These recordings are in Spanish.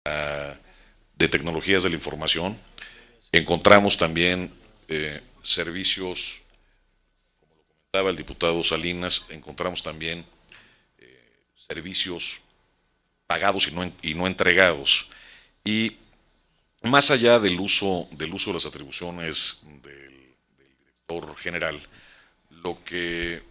de tecnologías de la información. Encontramos también servicios, estaba el diputado Salinas, encontramos también servicios pagados y no entregados. Y más allá del uso de las atribuciones del director general, lo que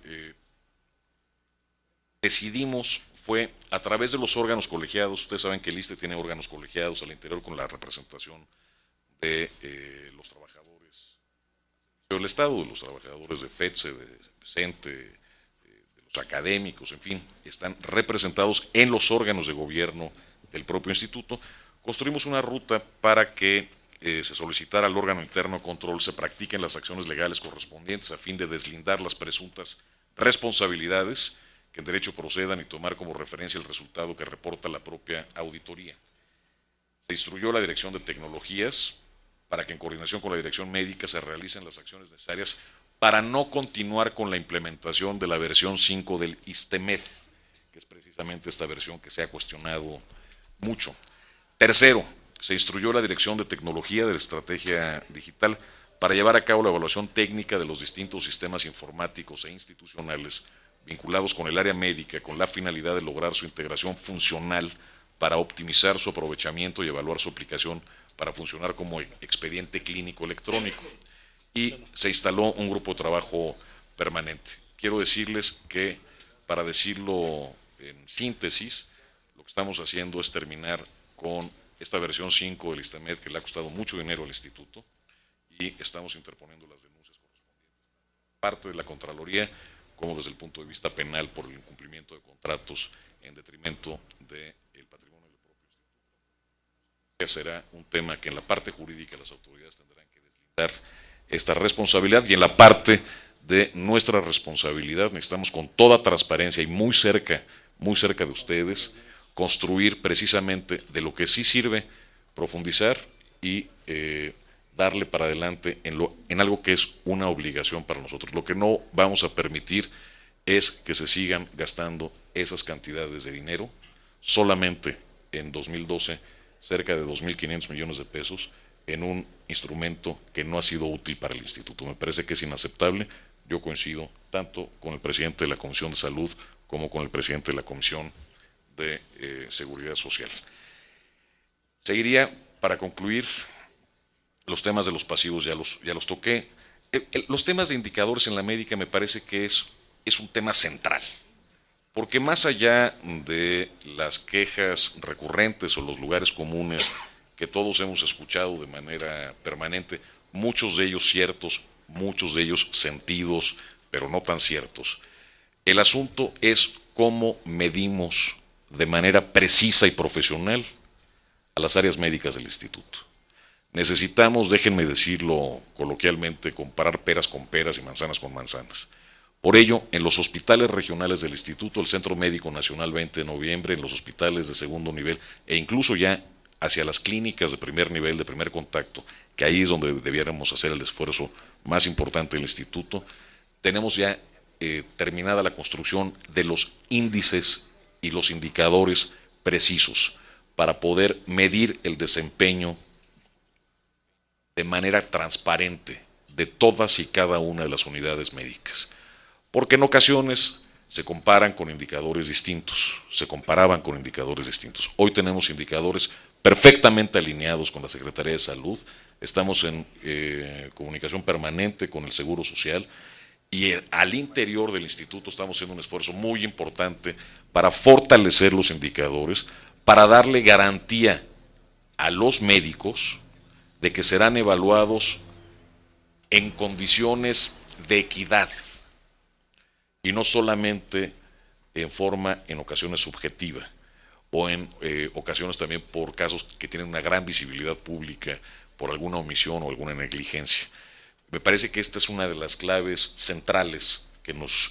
decidimos fue a través de los órganos colegiados. Ustedes saben que el ISSSTE tiene órganos colegiados al interior con la representación de los trabajadores del Estado, de los trabajadores de FETSE, de CENTE, de los académicos, en fin, están representados en los órganos de gobierno del propio instituto. Construimos una ruta para que se solicitara al órgano interno de control se practiquen las acciones legales correspondientes a fin de deslindar las presuntas responsabilidades que en derecho procedan y tomar como referencia el resultado que reporta la propia auditoría. Se instruyó a la Dirección de Tecnologías para que en coordinación con la Dirección Médica se realicen las acciones necesarias para no continuar con la implementación de la versión 5 del ISTEMED, que es precisamente esta versión que se ha cuestionado mucho. Tercero, se instruyó a la Dirección de Tecnología de la Estrategia Digital para llevar a cabo la evaluación técnica de los distintos sistemas informáticos e institucionales vinculados con el área médica con la finalidad de lograr su integración funcional para optimizar su aprovechamiento y evaluar su aplicación para funcionar como expediente clínico electrónico. Y se instaló un grupo de trabajo permanente. Quiero decirles que, para decirlo en síntesis, lo que estamos haciendo es terminar con esta versión 5 del ISTEMED que le ha costado mucho dinero al instituto y estamos interponiendo las denuncias correspondientes, parte de la Contraloría como desde el punto de vista penal por el incumplimiento de contratos en detrimento del patrimonio del propio instituto. Será un tema que en la parte jurídica las autoridades tendrán que deslindar esta responsabilidad y en la parte de nuestra responsabilidad necesitamos con toda transparencia y muy cerca de ustedes construir precisamente de lo que sí sirve, profundizar y darle para adelante en algo que es una obligación para nosotros. Lo que no vamos a permitir es que se sigan gastando esas cantidades de dinero. Solamente en 2012 cerca de 2.500 millones de pesos en un instrumento que no ha sido útil para el instituto. Me parece que es inaceptable. Yo coincido tanto con el presidente de la Comisión de Salud como con el presidente de la Comisión de Seguridad Social. Seguiría, para concluir, los temas de los pasivos ya los toqué. Los temas de indicadores en la médica me parece que es un tema central, porque más allá de las quejas recurrentes o los lugares comunes que todos hemos escuchado de manera permanente, muchos de ellos ciertos, muchos de ellos sentidos, pero no tan ciertos, el asunto es cómo medimos de manera precisa y profesional a las áreas médicas del instituto. Necesitamos, déjenme decirlo coloquialmente, comparar peras con peras y manzanas con manzanas. Por ello, en los hospitales regionales del Instituto, el Centro Médico Nacional 20 de Noviembre, en los hospitales de segundo nivel e incluso ya hacia las clínicas de primer nivel, de primer contacto, que ahí es donde debiéramos hacer el esfuerzo más importante del Instituto, tenemos ya terminada la construcción de los índices y los indicadores precisos para poder medir el desempeño de manera transparente de todas y cada una de las unidades médicas. Porque en ocasiones se comparan con indicadores distintos, se comparaban con indicadores distintos. Hoy tenemos indicadores perfectamente alineados con la Secretaría de Salud, estamos en comunicación permanente con el Seguro Social y al interior del instituto estamos haciendo un esfuerzo muy importante para fortalecer los indicadores, para darle garantía a los médicos de que serán evaluados en condiciones de equidad y no solamente en forma, en ocasiones subjetiva, o en ocasiones también por casos que tienen una gran visibilidad pública por alguna omisión o alguna negligencia. Me parece que esta es una de las claves centrales que nos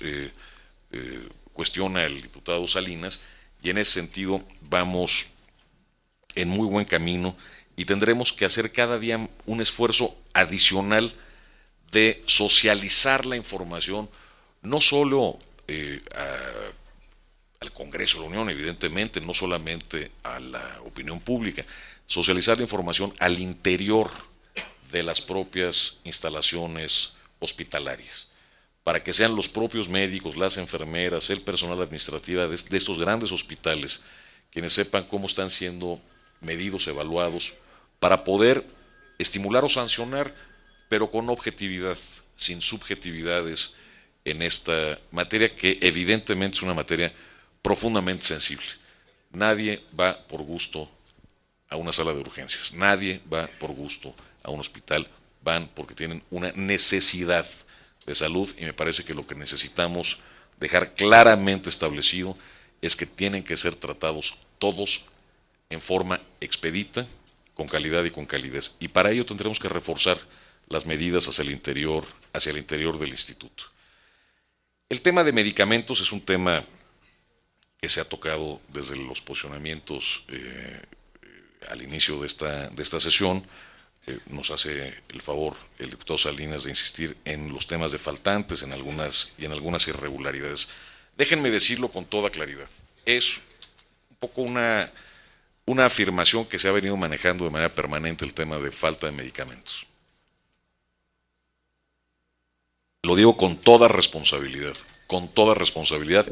cuestiona el diputado Salinas y en ese sentido vamos en muy buen camino y tendremos que hacer cada día un esfuerzo adicional de socializar la información, no solo al Congreso de la Unión, evidentemente, no solamente a la opinión pública, socializar la información al interior de las propias instalaciones hospitalarias, para que sean los propios médicos, las enfermeras, el personal administrativo de estos grandes hospitales, quienes sepan cómo están siendo medidos, evaluados, para poder estimular o sancionar, pero con objetividad, sin subjetividades en esta materia, que evidentemente es una materia profundamente sensible. Nadie va por gusto a una sala de urgencias, nadie va por gusto a un hospital, van porque tienen una necesidad de salud, y me parece que lo que necesitamos dejar claramente establecido es que tienen que ser tratados todos en forma expedita, con calidad y con calidez. Y para ello tendremos que reforzar las medidas hacia el interior del instituto. El tema de medicamentos es un tema que se ha tocado desde los posicionamientos al inicio de esta sesión. Nos hace el favor el diputado Salinas de insistir en los temas de faltantes en algunas irregularidades. Déjenme decirlo con toda claridad. Es un poco una afirmación que se ha venido manejando de manera permanente, el tema de falta de medicamentos. Lo digo con toda responsabilidad,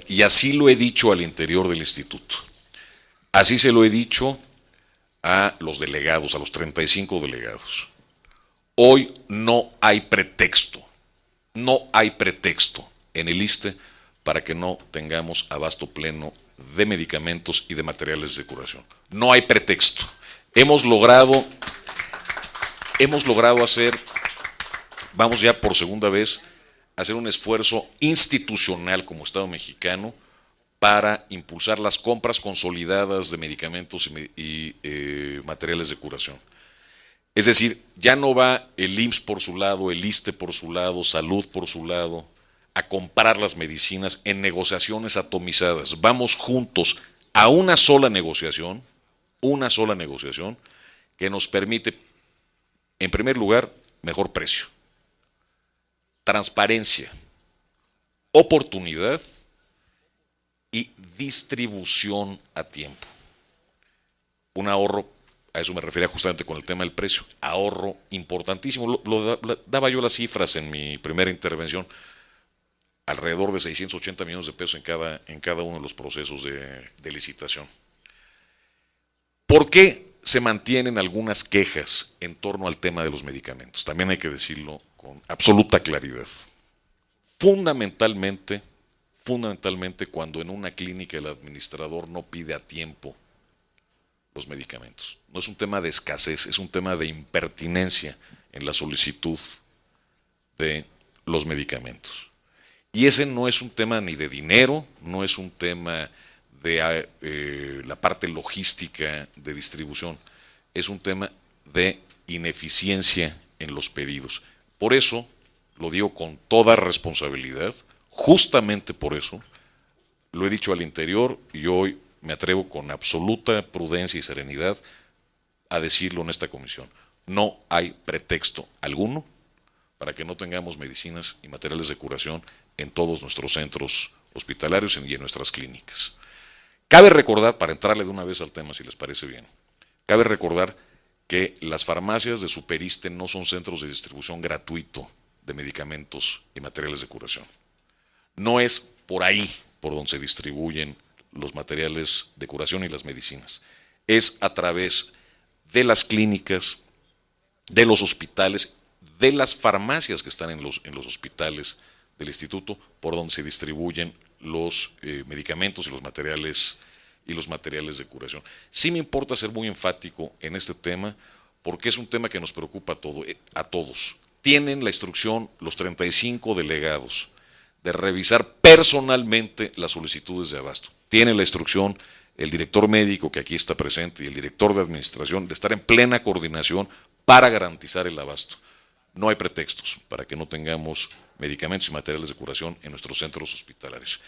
y así lo he dicho al interior del instituto. Así se lo he dicho a los delegados, a los 35 delegados. Hoy no hay pretexto en el ISSSTE para que no tengamos abasto pleno de medicamentos y de materiales de curación. No hay pretexto. Hemos logrado hacer, vamos ya por segunda vez, hacer un esfuerzo institucional como Estado mexicano para impulsar las compras consolidadas de medicamentos y materiales de curación. Es decir, ya no va el IMSS por su lado, el ISSSTE por su lado, Salud por su lado, a comprar las medicinas en negociaciones atomizadas. Vamos juntos a una sola negociación que nos permite, en primer lugar, mejor precio, transparencia, oportunidad y distribución a tiempo. Un ahorro, a eso me refería justamente con el tema del precio, ahorro importantísimo. Daba yo las cifras en mi primera intervención, alrededor de 680 millones de pesos en cada uno de los procesos de licitación. ¿Por qué se mantienen algunas quejas en torno al tema de los medicamentos? También hay que decirlo con absoluta claridad. Fundamentalmente cuando en una clínica el administrador no pide a tiempo los medicamentos. No es un tema de escasez, es un tema de impertinencia en la solicitud de los medicamentos. Y ese no es un tema ni de dinero, no es un tema de la parte logística de distribución, es un tema de ineficiencia en los pedidos. Por eso, lo digo con toda responsabilidad, justamente por eso, lo he dicho al interior y hoy me atrevo con absoluta prudencia y serenidad a decirlo en esta comisión. No hay pretexto alguno para que no tengamos medicinas y materiales de curación en todos nuestros centros hospitalarios y en nuestras clínicas. Cabe recordar, para entrarle de una vez al tema, si les parece bien, cabe recordar que las farmacias de Superiste no son centros de distribución gratuito de medicamentos y materiales de curación. No es por ahí por donde se distribuyen los materiales de curación y las medicinas. Es a través de las clínicas, de los hospitales, de las farmacias que están en los hospitales del instituto, por donde se distribuyen los medicamentos y los materiales de curación. Sí me importa ser muy enfático en este tema, porque es un tema que nos preocupa a todos. Tienen la instrucción los 35 delegados de revisar personalmente las solicitudes de abasto. Tiene la instrucción el director médico que aquí está presente y el director de administración de estar en plena coordinación para garantizar el abasto. No hay pretextos para que no tengamos medicamentos y materiales de curación en nuestros centros hospitalarios.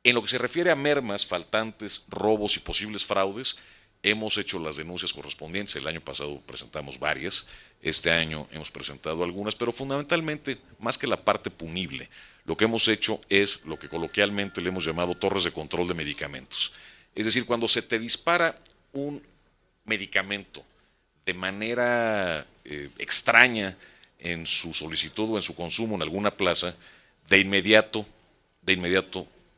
En lo que se refiere a mermas, faltantes, robos y posibles fraudes, hemos hecho las denuncias correspondientes. El año pasado presentamos varias, este año hemos presentado algunas, pero fundamentalmente, más que la parte punible, lo que hemos hecho es lo que coloquialmente le hemos llamado torres de control de medicamentos. Es decir, cuando se te dispara un medicamento de manera extraña en su solicitud o en su consumo en alguna plaza, de inmediato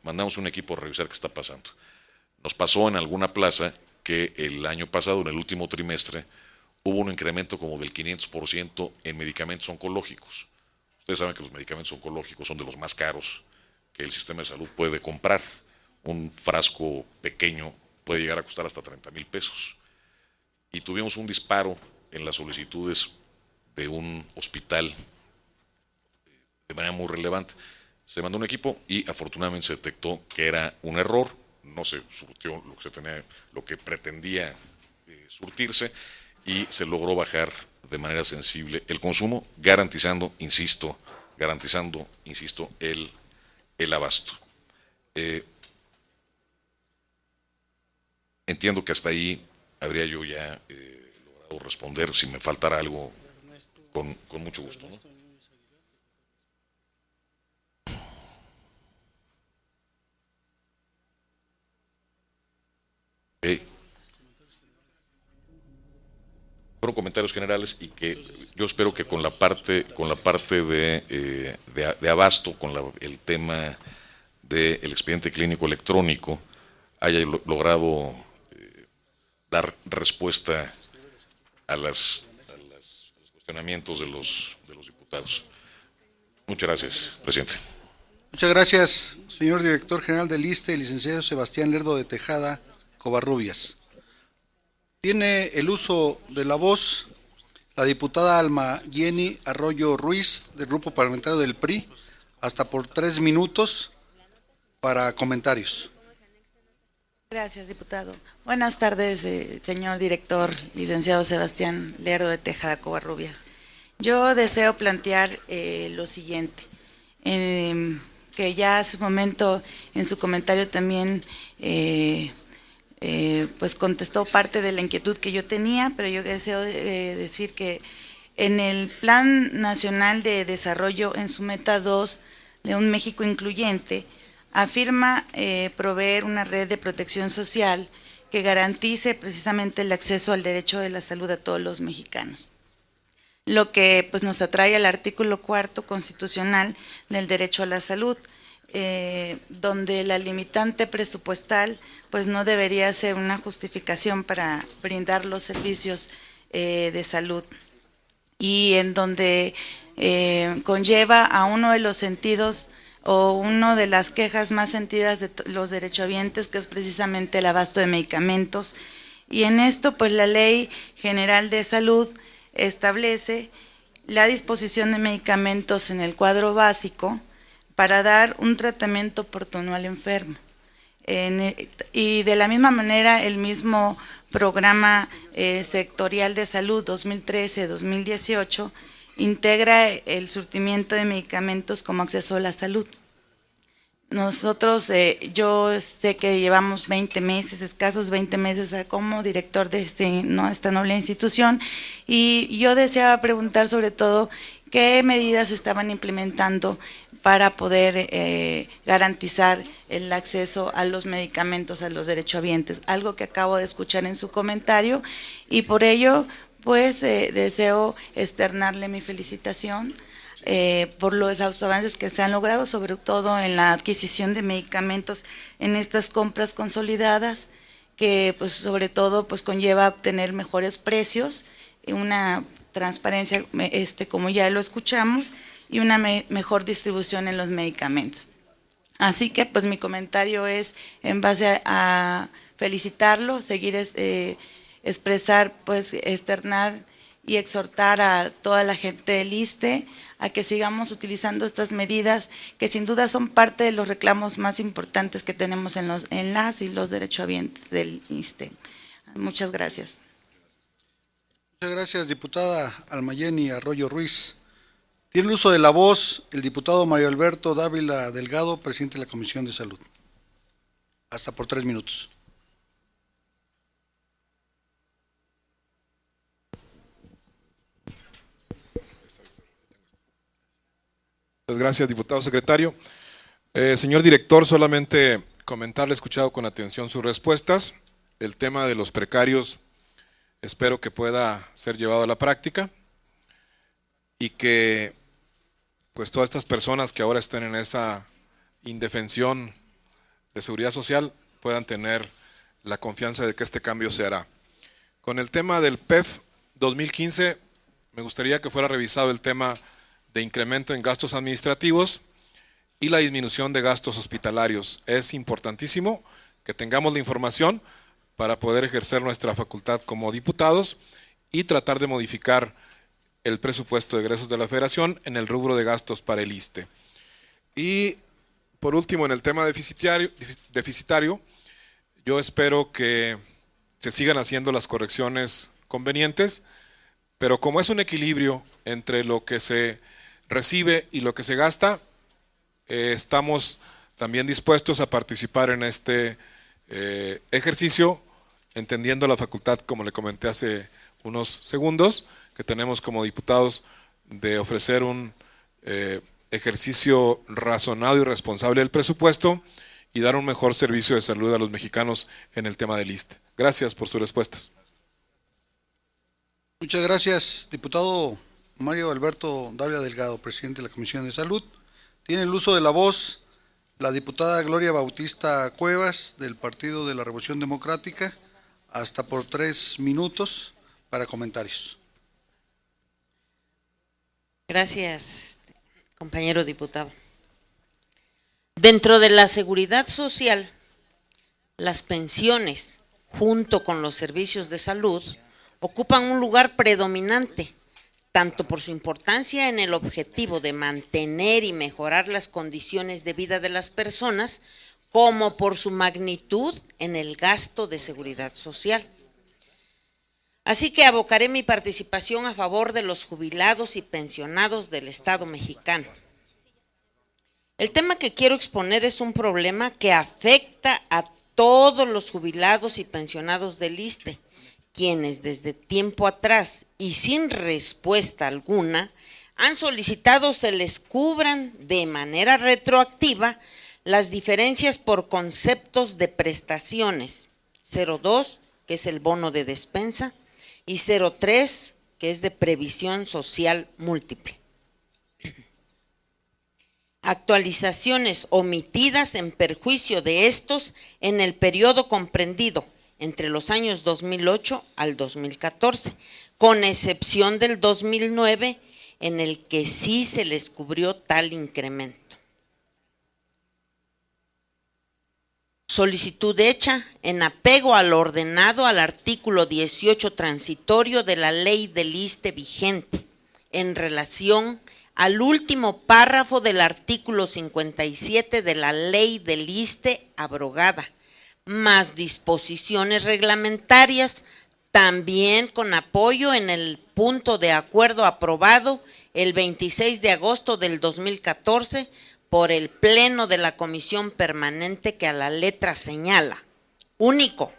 mandamos un equipo a revisar qué está pasando. Nos pasó en alguna plaza que el año pasado, en el último trimestre, hubo un incremento como del 500% en medicamentos oncológicos. Ustedes saben que los medicamentos oncológicos son de los más caros que el sistema de salud puede comprar. Un frasco pequeño puede llegar a costar hasta 30,000 pesos. Y tuvimos un disparo en las solicitudes de un hospital de manera muy relevante. Se mandó un equipo y afortunadamente se detectó que era un error, no se surtió lo que se tenía, lo que pretendía surtirse, y se logró bajar de manera sensible el consumo, garantizando, insisto, el abasto. Entiendo que hasta ahí habría yo ya logrado responder. Si me faltara algo, con mucho gusto, ¿no? Fueron comentarios generales y que yo espero que con la parte de abasto, con el tema del expediente clínico electrónico, haya logrado dar respuesta a los cuestionamientos de los diputados. Muchas gracias, presidente. Muchas gracias, señor director general del ISSSTE, licenciado Sebastián Lerdo de Tejada Covarrubias. Tiene el uso de la voz la diputada Alma Jenny Arroyo Ruiz, del Grupo Parlamentario del PRI, hasta por 3 minutos para comentarios. Gracias, diputado. Buenas tardes, señor director, licenciado Sebastián Lerdo de Tejada Covarrubias. Yo deseo plantear lo siguiente, que ya hace un momento en su comentario también pues contestó parte de la inquietud que yo tenía, pero yo deseo decir que en el Plan Nacional de Desarrollo, en su meta 2 de un México incluyente, afirma proveer una red de protección social que garantice precisamente el acceso al derecho de la salud a todos los mexicanos. Lo que pues nos atrae al artículo 4 constitucional del derecho a la salud, donde la limitante presupuestal pues no debería ser una justificación para brindar los servicios de salud, y en donde conlleva a uno de los sentidos o una de las quejas más sentidas de los derechohabientes, que es precisamente el abasto de medicamentos. Y en esto pues la Ley General de Salud establece la disposición de medicamentos en el cuadro básico para dar un tratamiento oportuno al enfermo. Y de la misma manera el mismo programa sectorial de salud 2013-2018 integra el surtimiento de medicamentos como acceso a la salud. Nosotros, yo sé que llevamos 20 meses, escasos 20 meses como director de esta noble institución, y yo deseaba preguntar sobre todo qué medidas estaban implementando para poder garantizar el acceso a los medicamentos a los derechohabientes, algo que acabo de escuchar en su comentario, y por ello pues deseo externarle mi felicitación por los avances que se han logrado, sobre todo en la adquisición de medicamentos en estas compras consolidadas, que pues sobre todo pues conlleva obtener mejores precios, una transparencia, como ya lo escuchamos, y una mejor distribución en los medicamentos. Así que pues mi comentario es en base a felicitarlo, seguir expresar, pues externar y exhortar a toda la gente del ISSSTE a que sigamos utilizando estas medidas, que sin duda son parte de los reclamos más importantes que tenemos en las y los derechohabientes del ISSSTE. Muchas gracias. Muchas gracias, diputada Alma Jenny Arroyo Ruiz. Tiene el uso de la voz el diputado Mario Alberto Dávila Delgado, presidente de la Comisión de Salud. Hasta por 3 minutos. Muchas Muchas gracias, diputado secretario. Señor director, solamente comentarle, he escuchado con atención sus respuestas. El tema de los precarios espero que pueda ser llevado a la práctica y que pues todas estas personas que ahora estén en esa indefensión de seguridad social puedan tener la confianza de que este cambio se hará. Con el tema del PEF 2015, me gustaría que fuera revisado el tema de incremento en gastos administrativos y la disminución de gastos hospitalarios. Es importantísimo que tengamos la información para poder ejercer nuestra facultad como diputados y tratar de modificar el presupuesto de egresos de la Federación en el rubro de gastos para el ISSSTE. Y por último, en el tema deficitario, yo espero que se sigan haciendo las correcciones convenientes, pero como es un equilibrio entre lo que se recibe y lo que se gasta, estamos también dispuestos a participar en este ejercicio, entendiendo la facultad, como le comenté hace unos segundos, que tenemos como diputados de ofrecer un ejercicio razonado y responsable del presupuesto y dar un mejor servicio de salud a los mexicanos en el tema del ISSSTE. Gracias por sus respuestas. Muchas gracias, diputado Mario Alberto Dávila Delgado, presidente de la Comisión de Salud. Tiene el uso de la voz la diputada Gloria Bautista Cuevas, del Partido de la Revolución Democrática, hasta por 3 minutos para comentarios. Gracias, compañero diputado. Dentro de la seguridad social, las pensiones, junto con los servicios de salud, ocupan un lugar predominante, tanto por su importancia en el objetivo de mantener y mejorar las condiciones de vida de las personas, como por su magnitud en el gasto de seguridad social. Así que abocaré mi participación a favor de los jubilados y pensionados del Estado mexicano. El tema que quiero exponer es un problema que afecta a todos los jubilados y pensionados del ISSSTE, quienes desde tiempo atrás y sin respuesta alguna han solicitado se les cubran de manera retroactiva las diferencias por conceptos de prestaciones, 02, que es el bono de despensa, y 03, que es de previsión social múltiple. Actualizaciones omitidas en perjuicio de estos en el periodo comprendido entre los años 2008 al 2014, con excepción del 2009, en el que sí se les cubrió tal incremento. Solicitud hecha en apego al ordenado al artículo 18 transitorio de la ley del ISSSTE vigente, en relación al último párrafo del artículo 57 de la ley del ISSSTE abrogada, más disposiciones reglamentarias, también con apoyo en el punto de acuerdo aprobado el 26 de agosto del 2014 por el Pleno de la Comisión Permanente que a la letra señala. Único,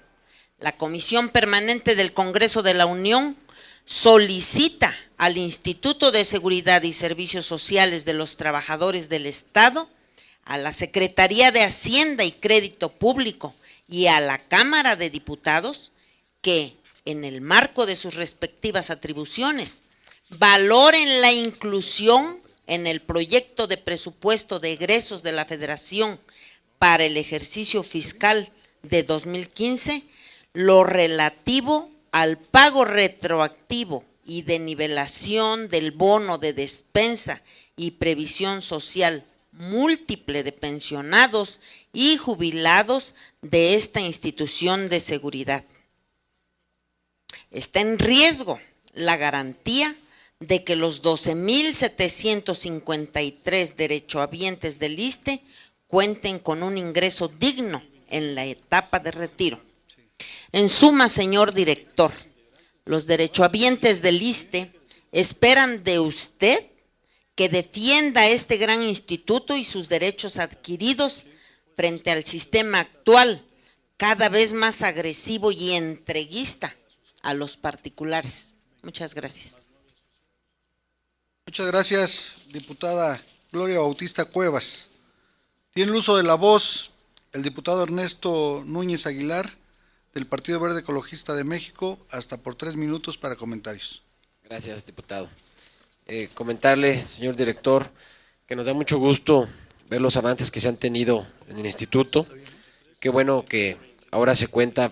la Comisión Permanente del Congreso de la Unión solicita al Instituto de Seguridad y Servicios Sociales de los Trabajadores del Estado, a la Secretaría de Hacienda y Crédito Público y a la Cámara de Diputados que, en el marco de sus respectivas atribuciones, valoren la inclusión en el proyecto de presupuesto de egresos de la Federación para el ejercicio fiscal de 2015, lo relativo al pago retroactivo y de nivelación del bono de despensa y previsión social múltiple de pensionados y jubilados de esta institución de seguridad. Está en riesgo la garantía de que los 12,753 derechohabientes del ISSSTE cuenten con un ingreso digno en la etapa de retiro. En suma, señor director, los derechohabientes del ISSSTE esperan de usted que defienda este gran instituto y sus derechos adquiridos frente al sistema actual, cada vez más agresivo y entreguista a los particulares. Muchas gracias. Muchas gracias, diputada Gloria Bautista Cuevas. Tiene el uso de la voz el diputado Ernesto Núñez Aguilar, del Partido Verde Ecologista de México, hasta por 3 minutos para comentarios. Gracias, diputado. Comentarle, señor director, que nos da mucho gusto ver los avances que se han tenido en el instituto. Qué bueno que ahora se cuenta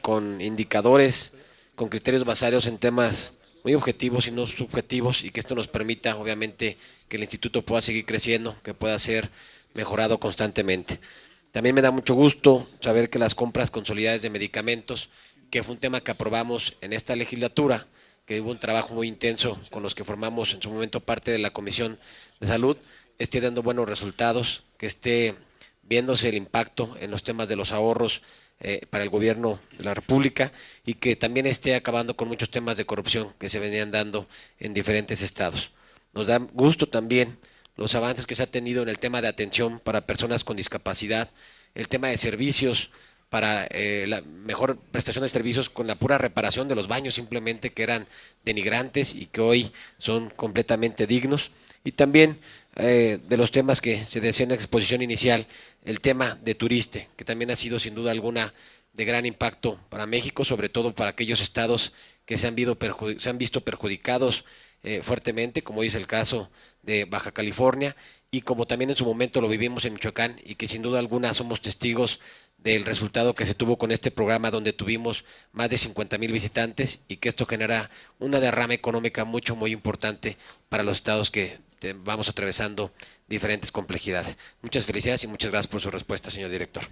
con indicadores, con criterios basados en temas muy objetivos y no subjetivos, y que esto nos permita, obviamente, que el instituto pueda seguir creciendo, que pueda ser mejorado constantemente. También me da mucho gusto saber que las compras consolidadas de medicamentos, que fue un tema que aprobamos en esta legislatura, que hubo un trabajo muy intenso con los que formamos en su momento parte de la Comisión de Salud, esté dando buenos resultados, que esté viéndose el impacto en los temas de los ahorros para el gobierno de la República, y que también esté acabando con muchos temas de corrupción que se venían dando en diferentes estados. Nos da gusto también los avances que se ha tenido en el tema de atención para personas con discapacidad, el tema de servicios para la mejor prestación de servicios con la pura reparación de los baños simplemente, que eran denigrantes y que hoy son completamente dignos, y también de los temas que se decía en la exposición inicial, el tema de Turiste, que también ha sido sin duda alguna de gran impacto para México, sobre todo para aquellos estados que se han visto perjudicados fuertemente, como dice el caso de Baja California, y como también en su momento lo vivimos en Michoacán, y que sin duda alguna somos testigos del resultado que se tuvo con este programa, donde tuvimos más de 50,000 visitantes, y que esto genera una derrama económica muy importante para los estados que vamos atravesando diferentes complejidades. Muchas felicidades y muchas gracias por su respuesta, señor director.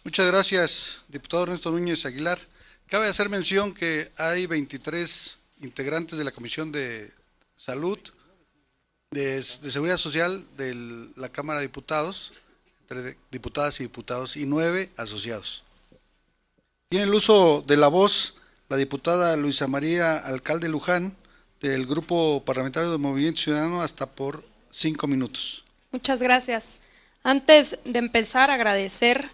Muchas gracias, diputado Ernesto Núñez Aguilar. Cabe hacer mención que hay 23 integrantes de la Comisión de Salud, de Seguridad Social de la Cámara de Diputados, entre diputadas y diputados, y 9 asociados. Tiene el uso de la voz la diputada Luisa María Alcalde Luján, del Grupo Parlamentario de Movimiento Ciudadano, hasta por 5 minutos. Muchas gracias. Antes de empezar, agradecer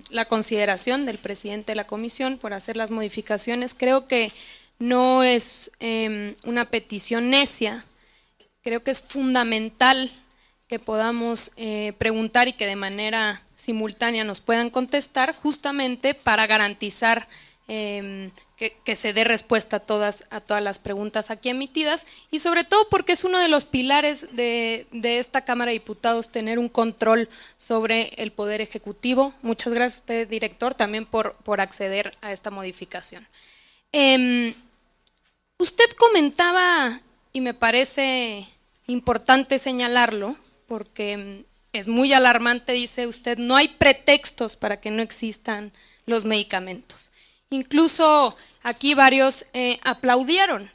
la consideración del presidente de la comisión por hacer las modificaciones. Creo que no es una petición necia, creo que es fundamental que podamos preguntar y que de manera simultánea nos puedan contestar, justamente para garantizar que se dé respuesta a todas las preguntas aquí emitidas, y sobre todo porque es uno de los pilares de esta Cámara de Diputados, tener un control sobre el Poder Ejecutivo. Muchas gracias a usted, director, también por acceder a esta modificación. Usted comentaba, y me parece importante señalarlo, porque es muy alarmante, dice usted, no hay pretextos para que no existan los medicamentos. Incluso aquí varios aplaudieron.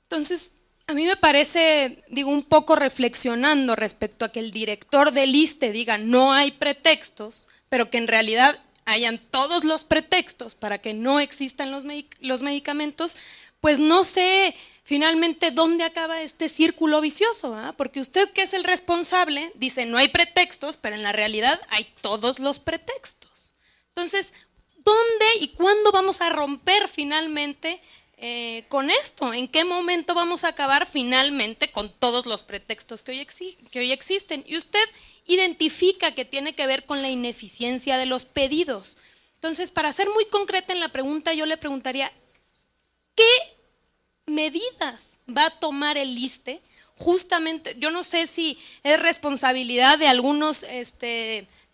Entonces, a mí me parece, digo, un poco reflexionando respecto a que el director del ISSSTE diga no hay pretextos, pero que en realidad hayan todos los pretextos para que no existan los medicamentos, pues no sé finalmente dónde acaba este círculo vicioso, ¿eh? Porque usted, que es el responsable, dice no hay pretextos, pero en la realidad hay todos los pretextos. Entonces, ¿dónde y cuándo vamos a romper finalmente con esto? ¿En qué momento vamos a acabar finalmente con todos los pretextos que hoy existen? Y usted identifica que tiene que ver con la ineficiencia de los pedidos. Entonces, para ser muy concreta en la pregunta, yo le preguntaría, ¿qué medidas va a tomar el ISSSTE? Justamente, yo no sé si es responsabilidad de algunos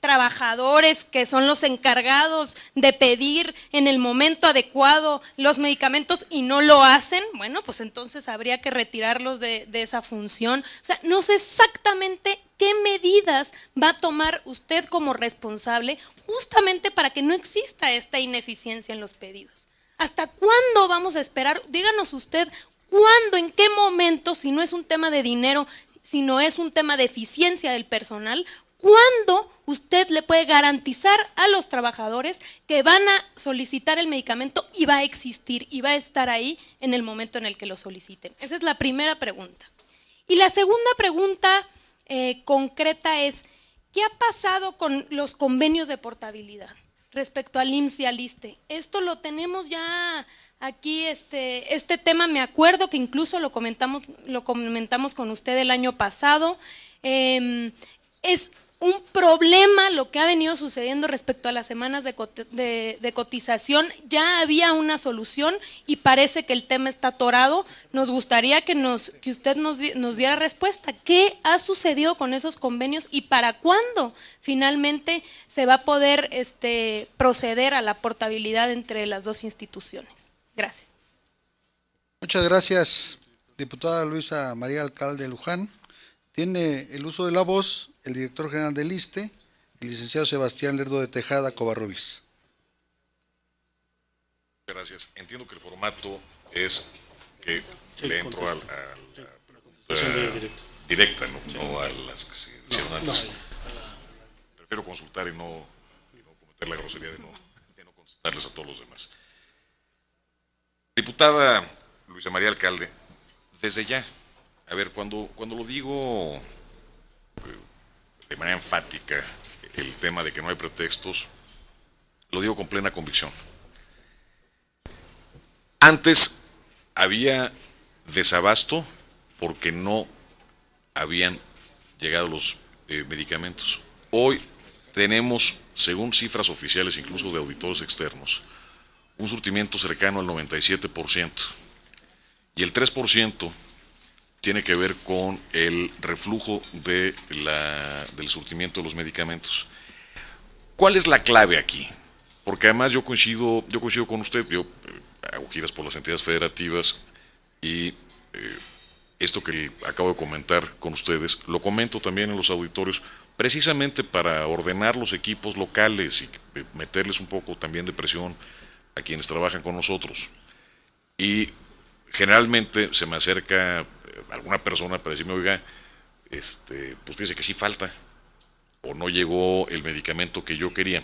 trabajadores que son los encargados de pedir en el momento adecuado los medicamentos y no lo hacen. Bueno, pues entonces habría que retirarlos de esa función. O sea, no sé exactamente qué medidas va a tomar usted como responsable justamente para que no exista esta ineficiencia en los pedidos. ¿Hasta cuándo vamos a esperar? Díganos usted, ¿cuándo, en qué momento, si no es un tema de dinero, sino es un tema de eficiencia del personal, cuándo usted le puede garantizar a los trabajadores que van a solicitar el medicamento y va a existir y va a estar ahí en el momento en el que lo soliciten? Esa es la primera pregunta. Y la segunda pregunta concreta es, ¿qué ha pasado con los convenios de portabilidad respecto al IMSS y al ISSSTE? Esto lo tenemos ya Aquí este tema me acuerdo que incluso lo comentamos con usted el año pasado. Es un problema lo que ha venido sucediendo respecto a las semanas de cotización. Ya había una solución y parece que el tema está atorado. Nos gustaría que usted nos diera respuesta. ¿Qué ha sucedido con esos convenios y para cuándo finalmente se va a poder proceder a la portabilidad entre las dos instituciones? Gracias. Muchas gracias, diputada Luisa María Alcalde Luján. Tiene el uso de la voz el director general del ISSSTE, el licenciado Sebastián Lerdo de Tejada Covarrubias. Gracias. Entiendo que el formato es que le entro a la pregunta directa, no a las que se hicieron antes. Prefiero consultar y no cometer la grosería de no contestarles a todos los demás. Diputada Luisa María Alcalde, desde ya, a ver, cuando lo digo de manera enfática, el tema de que no hay pretextos, lo digo con plena convicción. Antes había desabasto porque no habían llegado los medicamentos. Hoy tenemos, según cifras oficiales, incluso de auditores externos, un surtimiento cercano al 97%. Y el 3% tiene que ver con el reflujo del surtimiento de los medicamentos. ¿Cuál es la clave aquí? Porque además yo coincido con usted, yo hago giras por las entidades federativas y esto que acabo de comentar con ustedes, lo comento también en los auditorios, precisamente para ordenar los equipos locales y meterles un poco también de presión a quienes trabajan con nosotros. Y generalmente se me acerca alguna persona para decirme, oiga, pues fíjese que sí falta, o no llegó el medicamento que yo quería.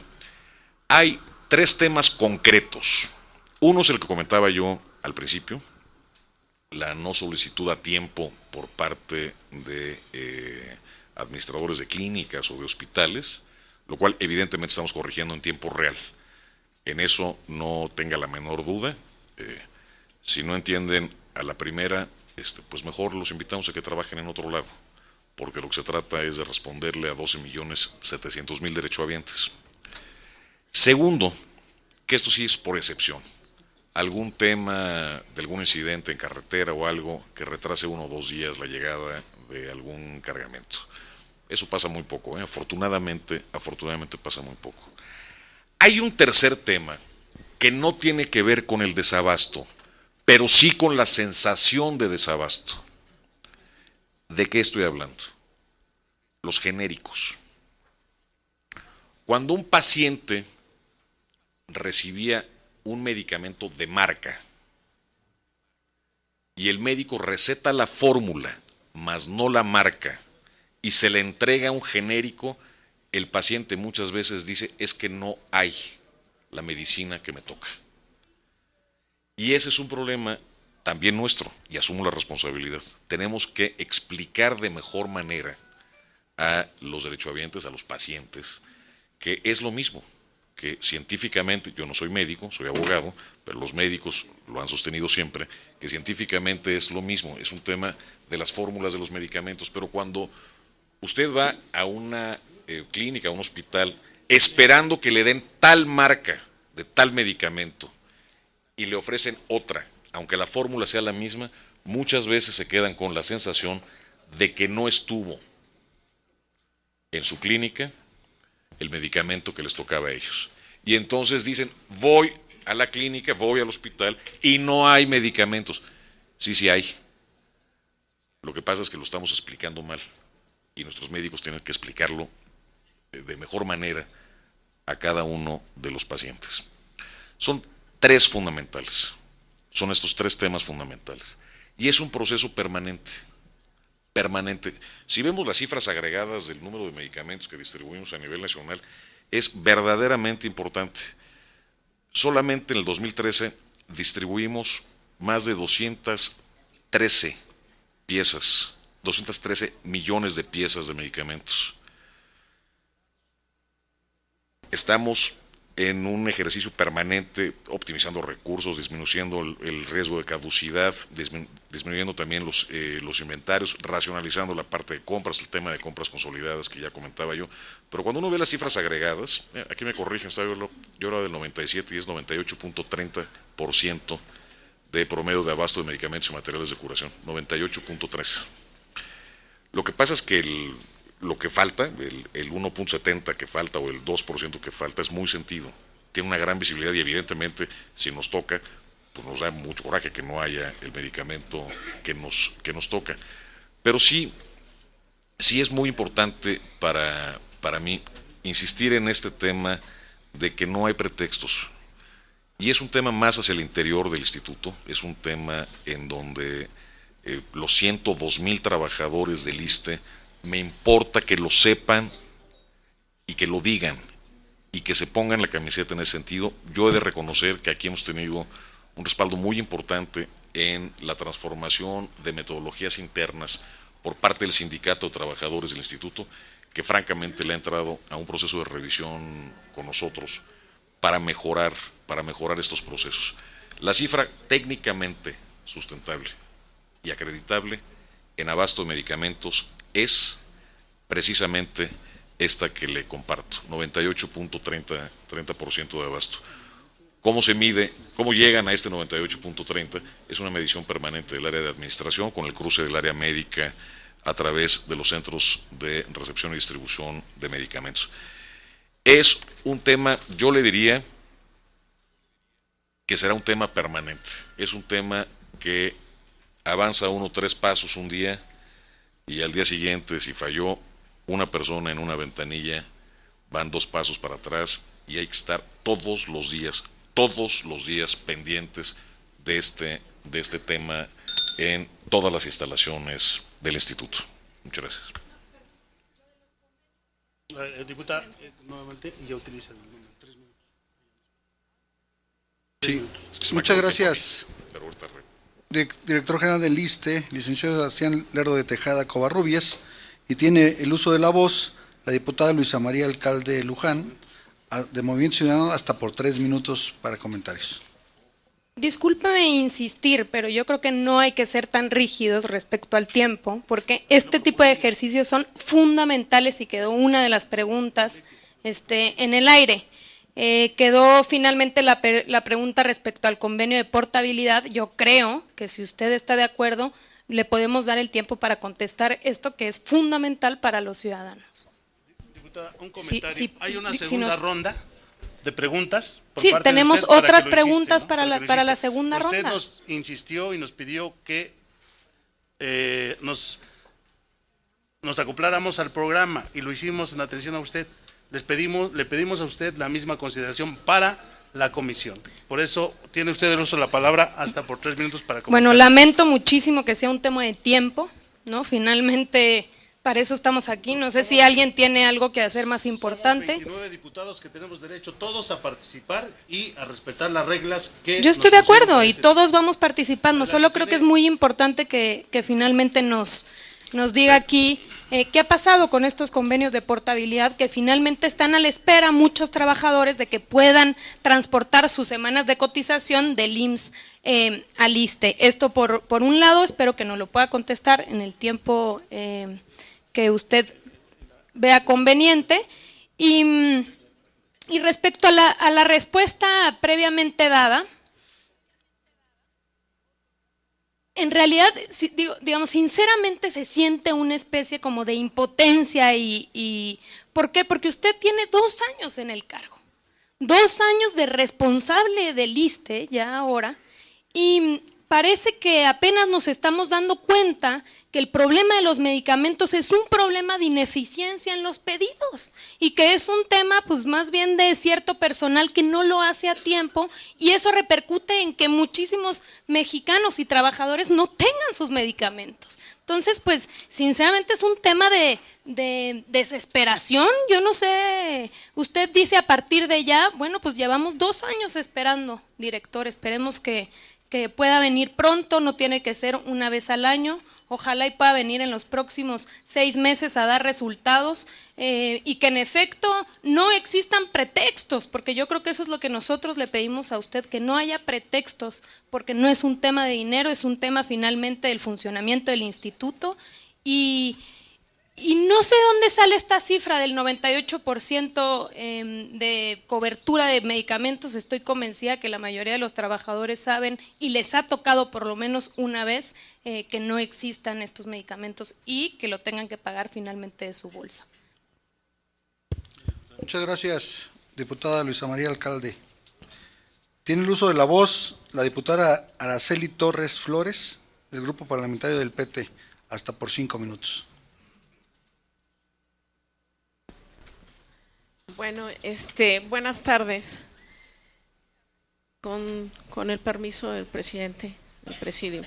Hay 3 temas concretos. Uno es el que comentaba yo al principio, la no solicitud a tiempo por parte de administradores de clínicas o de hospitales, lo cual evidentemente estamos corrigiendo en tiempo real. En eso no tenga la menor duda. Si no entienden a la primera, pues mejor los invitamos a que trabajen en otro lado, porque lo que se trata es de responderle a 12.700.000 derechohabientes. Segundo, que esto sí es por excepción, algún tema de algún incidente en carretera o algo que retrase 1 o 2 días la llegada de algún cargamento. Eso pasa muy poco, afortunadamente pasa muy poco. Hay un tercer tema que no tiene que ver con el desabasto, pero sí con la sensación de desabasto. ¿De qué estoy hablando? Los genéricos. Cuando un paciente recibía un medicamento de marca y el médico receta la fórmula, mas no la marca, y se le entrega un genérico, el paciente muchas veces dice, es que no hay la medicina que me toca. Y ese es un problema también nuestro, y asumo la responsabilidad. Tenemos que explicar de mejor manera a los derechohabientes, a los pacientes, que es lo mismo, que científicamente, yo no soy médico, soy abogado, pero los médicos lo han sostenido siempre, que científicamente es lo mismo, es un tema de las fórmulas de los medicamentos, pero cuando usted va a una clínica, a un hospital, esperando que le den tal marca de tal medicamento y le ofrecen otra, aunque la fórmula sea la misma, muchas veces se quedan con la sensación de que no estuvo en su clínica el medicamento que les tocaba a ellos. Y entonces dicen, voy a la clínica, voy al hospital y no hay medicamentos. Sí hay. Lo que pasa es que lo estamos explicando mal y nuestros médicos tienen que explicarlo de mejor manera a cada uno de los pacientes. Son 3 fundamentales, son estos 3 temas fundamentales. Y es un proceso permanente. Si vemos las cifras agregadas del número de medicamentos que distribuimos a nivel nacional, es verdaderamente importante. Solamente en el 2013 distribuimos más de 213 millones de piezas de medicamentos. Estamos en un ejercicio permanente, optimizando recursos, disminuyendo el riesgo de caducidad, disminuyendo también los inventarios, racionalizando la parte de compras, el tema de compras consolidadas que ya comentaba yo. Pero cuando uno ve las cifras agregadas, aquí me corrigen, yo era del 97 y es 98.30% de promedio de abasto de medicamentos y materiales de curación, 98.3. Lo que pasa es que lo que falta, el 1.70 que falta o el 2% que falta es muy sentido, tiene una gran visibilidad y evidentemente si nos toca, pues nos da mucho coraje que no haya el medicamento que nos toca. Pero sí es muy importante para mí insistir en este tema de que no hay pretextos. Y es un tema más hacia el interior del instituto, es un tema en donde los 102,000 trabajadores del ISSSTE, me importa que lo sepan y que lo digan y que se pongan la camiseta en ese sentido. Yo he de reconocer que aquí hemos tenido un respaldo muy importante en la transformación de metodologías internas por parte del Sindicato de Trabajadores del Instituto, que francamente le ha entrado a un proceso de revisión con nosotros para mejorar estos procesos. La cifra técnicamente sustentable y acreditable en abasto de medicamentos es precisamente esta que le comparto, 98.30% de abasto. ¿Cómo se mide? ¿Cómo llegan a este 98.30? Es una medición permanente del área de administración con el cruce del área médica a través de los centros de recepción y distribución de medicamentos. Es un tema, yo le diría que será un tema permanente, es un tema que avanza 1 o 3 pasos un día y al día siguiente, si falló una persona en una ventanilla, van 2 pasos para atrás y hay que estar todos los días pendientes de este tema en todas las instalaciones del instituto. Muchas gracias. Diputada, nuevamente, y ya utiliza el número, 3 minutos. Sí, muchas gracias. Director General del ISSSTE, licenciado Sebastián Lerdo de Tejada Covarrubias, y tiene el uso de la voz la diputada Luisa María Alcalde Luján, de Movimiento Ciudadano, hasta por 3 minutos para comentarios. Discúlpame insistir, pero yo creo que no hay que ser tan rígidos respecto al tiempo, porque este tipo de ejercicios son fundamentales y quedó una de las preguntas en el aire. Quedó finalmente la pregunta respecto al convenio de portabilidad. Yo creo que si usted está de acuerdo, le podemos dar el tiempo para contestar esto que es fundamental para los ciudadanos. Diputada, un comentario. Sí, hay una segunda ronda de preguntas. Sí, tenemos otras preguntas para la segunda ronda. Usted nos insistió y nos pidió que nos acopláramos al programa y lo hicimos en atención a usted. Le pedimos a usted la misma consideración para la comisión. Por eso tiene usted el uso de la palabra hasta por 3 minutos para comentar. Bueno, lamento muchísimo que sea un tema de tiempo, ¿no? Finalmente, para eso estamos aquí. No sé si alguien tiene algo que hacer más importante. Somos 29 diputados que tenemos derecho todos a participar y a respetar las reglas que... Yo estoy de acuerdo y todos vamos participando. Solo creo que es muy importante que finalmente nos diga aquí qué ha pasado con estos convenios de portabilidad que finalmente están a la espera muchos trabajadores de que puedan transportar sus semanas de cotización del IMSS al ISSSTE. Esto por un lado, espero que nos lo pueda contestar en el tiempo que usted vea conveniente. Y respecto a la respuesta previamente dada, en realidad, digamos, sinceramente se siente una especie como de impotencia y ¿por qué? Porque usted tiene 2 años en el cargo, 2 años de responsable del ISSSTE ya ahora, y parece que apenas nos estamos dando cuenta que el problema de los medicamentos es un problema de ineficiencia en los pedidos y que es un tema pues más bien de cierto personal que no lo hace a tiempo y eso repercute en que muchísimos mexicanos y trabajadores no tengan sus medicamentos. Entonces, pues, sinceramente es un tema de desesperación. Yo no sé, usted dice a partir de ya, bueno, pues llevamos 2 años esperando, director, esperemos que pueda venir pronto, no tiene que ser una vez al año. ojalá y pueda venir en los próximos 6 meses a dar resultados y que en efecto no existan pretextos, porque yo creo que eso es lo que nosotros le pedimos a usted, que no haya pretextos, porque no es un tema de dinero, es un tema finalmente del funcionamiento del instituto y no sé dónde sale esta cifra del 98% de cobertura de medicamentos. Estoy convencida que la mayoría de los trabajadores saben y les ha tocado por lo menos una vez que no existan estos medicamentos y que lo tengan que pagar finalmente de su bolsa. Muchas gracias, diputada Luisa María Alcalde. Tiene el uso de la voz la diputada Araceli Torres Flores, del Grupo Parlamentario del PT, hasta por 5 minutos. Bueno, buenas tardes. Con el permiso del presidente del presidio.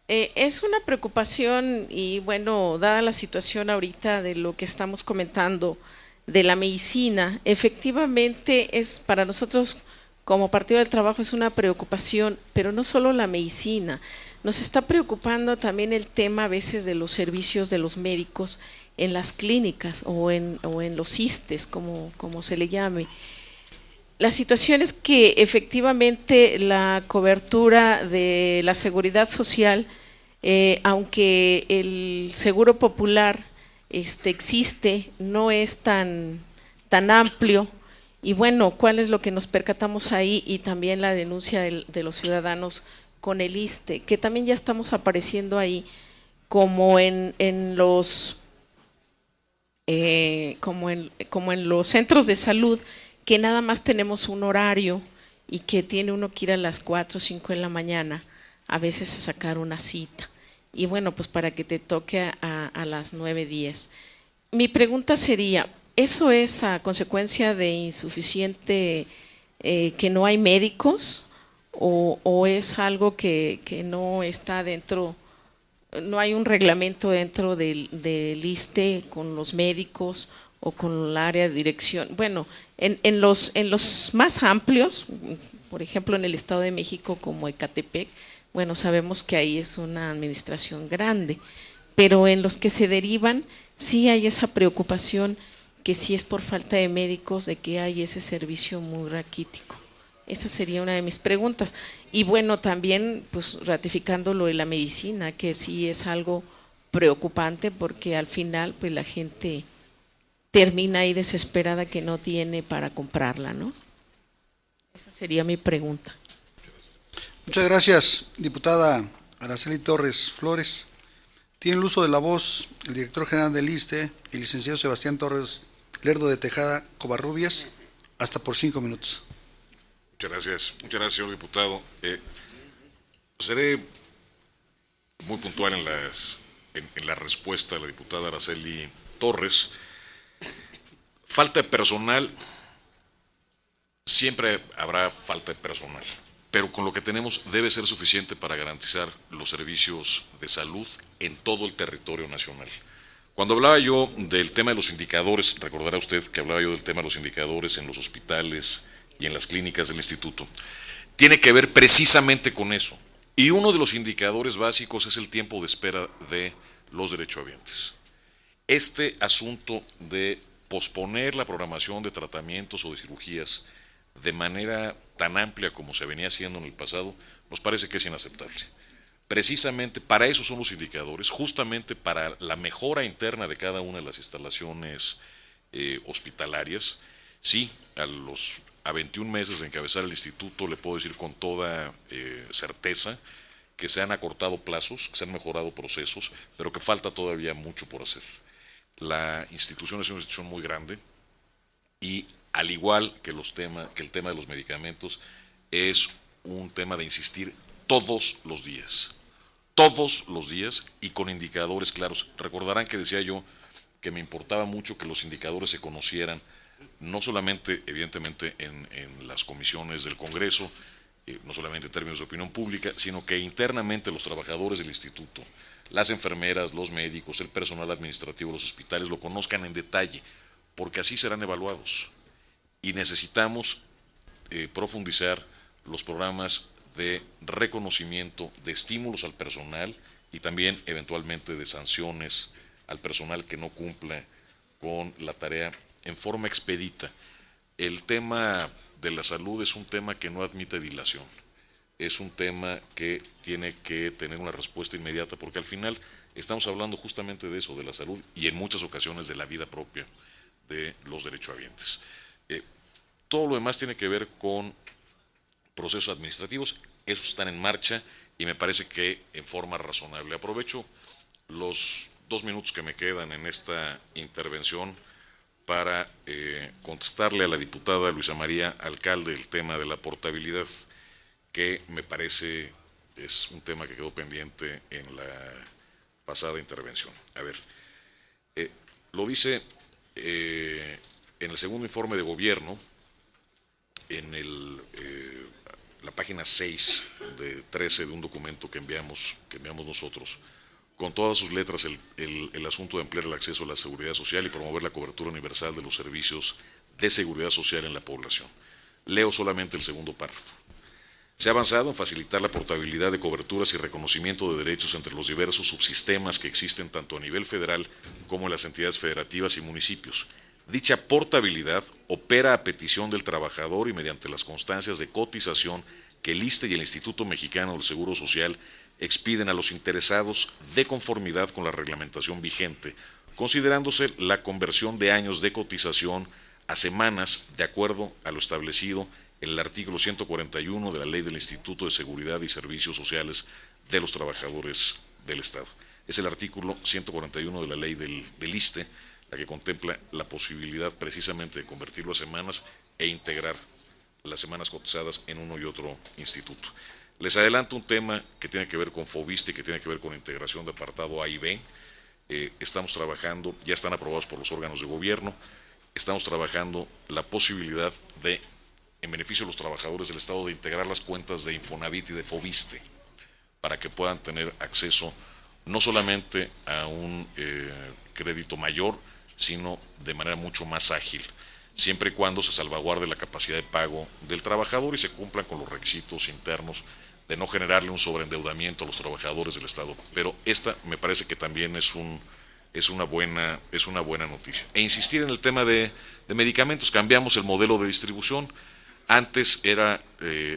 Es una preocupación y bueno, dada la situación ahorita de lo que estamos comentando de la medicina, efectivamente es para nosotros como Partido del Trabajo es una preocupación, pero no solo la medicina, nos está preocupando también el tema a veces de los servicios de los médicos en las clínicas o en los ISSSTEs, como se le llame. La situación es que efectivamente la cobertura de la seguridad social, aunque el seguro popular existe, no es tan amplio. Y bueno, ¿cuál es lo que nos percatamos ahí? Y también la denuncia de los ciudadanos con el ISSSTE, que también ya estamos apareciendo ahí como en los centros de salud, que nada más tenemos un horario y que tiene uno que ir a las 4 o 5 de la mañana, a veces a sacar una cita. Y bueno, pues para que te toque a las 9:10. Mi pregunta sería, ¿eso es a consecuencia de insuficiente, que no hay médicos? ¿O es algo que no está dentro, no hay un reglamento dentro del ISSSTE con los médicos o con el área de dirección? Bueno, en los más amplios, por ejemplo en el Estado de México como Ecatepec, bueno, sabemos que ahí es una administración grande, pero en los que se derivan sí hay esa preocupación que sí es por falta de médicos, de que hay ese servicio muy raquítico. Esta sería una de mis preguntas. Y bueno, también pues ratificando lo de la medicina, que sí es algo preocupante porque al final pues la gente termina ahí desesperada que no tiene para comprarla, ¿no? Esa sería mi pregunta. Muchas gracias, diputada Araceli Torres Flores. Tiene el uso de la voz el director general del ISSSTE, el licenciado Sebastián Torres Lerdo de Tejada Covarrubias, hasta por 5 minutos. Muchas gracias, señor diputado. Seré muy puntual en la respuesta de la diputada Araceli Torres. Falta de personal, siempre habrá falta de personal, pero con lo que tenemos debe ser suficiente para garantizar los servicios de salud en todo el territorio nacional. Cuando hablaba yo del tema de los indicadores, recordará usted que hablaba yo del tema de los indicadores en los hospitales y en las clínicas del instituto, tiene que ver precisamente con eso. Y uno de los indicadores básicos es el tiempo de espera de los derechohabientes. Este asunto de posponer la programación de tratamientos o de cirugías de manera tan amplia como se venía haciendo en el pasado, nos parece que es inaceptable. Precisamente para eso son los indicadores, justamente para la mejora interna de cada una de las instalaciones hospitalarias. Sí, a 21 meses de encabezar el instituto le puedo decir con toda certeza que se han acortado plazos, que se han mejorado procesos, pero que falta todavía mucho por hacer. La institución es una institución muy grande y al igual que el tema de los medicamentos es un tema de insistir todos los días y con indicadores claros. Recordarán que decía yo que me importaba mucho que los indicadores se conocieran, no solamente evidentemente en las comisiones del Congreso, no solamente en términos de opinión pública, sino que internamente los trabajadores del instituto, las enfermeras, los médicos, el personal administrativo de los hospitales lo conozcan en detalle, porque así serán evaluados. Y necesitamos profundizar los programas de reconocimiento, de estímulos al personal y también eventualmente de sanciones al personal que no cumpla con la tarea en forma expedita. El tema de la salud es un tema que no admite dilación, es un tema que tiene que tener una respuesta inmediata, porque al final estamos hablando justamente de eso, de la salud y en muchas ocasiones de la vida propia de los derechohabientes. Todo lo demás tiene que ver con procesos administrativos, esos están en marcha y me parece que en forma razonable. Aprovecho los 2 minutos que me quedan en esta intervención para contestarle a la diputada Luisa María Alcalde el tema de la portabilidad, que me parece es un tema que quedó pendiente en la pasada intervención. A ver, lo dice en el segundo informe de gobierno, en la página 6 de 13 de un documento que enviamos nosotros, con todas sus letras el asunto de ampliar el acceso a la seguridad social y promover la cobertura universal de los servicios de seguridad social en la población. Leo solamente el segundo párrafo. Se ha avanzado en facilitar la portabilidad de coberturas y reconocimiento de derechos entre los diversos subsistemas que existen tanto a nivel federal como en las entidades federativas y municipios. Dicha portabilidad opera a petición del trabajador y mediante las constancias de cotización que el ISSSTE y el Instituto Mexicano del Seguro Social expiden a los interesados de conformidad con la reglamentación vigente, considerándose la conversión de años de cotización a semanas de acuerdo a lo establecido en el artículo 141 de la Ley del Instituto de Seguridad y Servicios Sociales de los Trabajadores del Estado. Es el artículo 141 de la Ley del ISSSTE la que contempla la posibilidad precisamente de convertirlo a semanas e integrar las semanas cotizadas en uno y otro instituto. Les adelanto un tema que tiene que ver con FOBISTE y que tiene que ver con integración de apartado A y B. Estamos trabajando, ya están aprobados por los órganos de gobierno, estamos trabajando la posibilidad de, en beneficio de los trabajadores del Estado, de integrar las cuentas de Infonavit y de FOBISTE para que puedan tener acceso no solamente a un crédito mayor, sino de manera mucho más ágil, siempre y cuando se salvaguarde la capacidad de pago del trabajador y se cumplan con los requisitos internos de no generarle un sobreendeudamiento a los trabajadores del Estado. Pero esta me parece que también es una buena noticia. E insistir en el tema de medicamentos, cambiamos el modelo de distribución. Antes era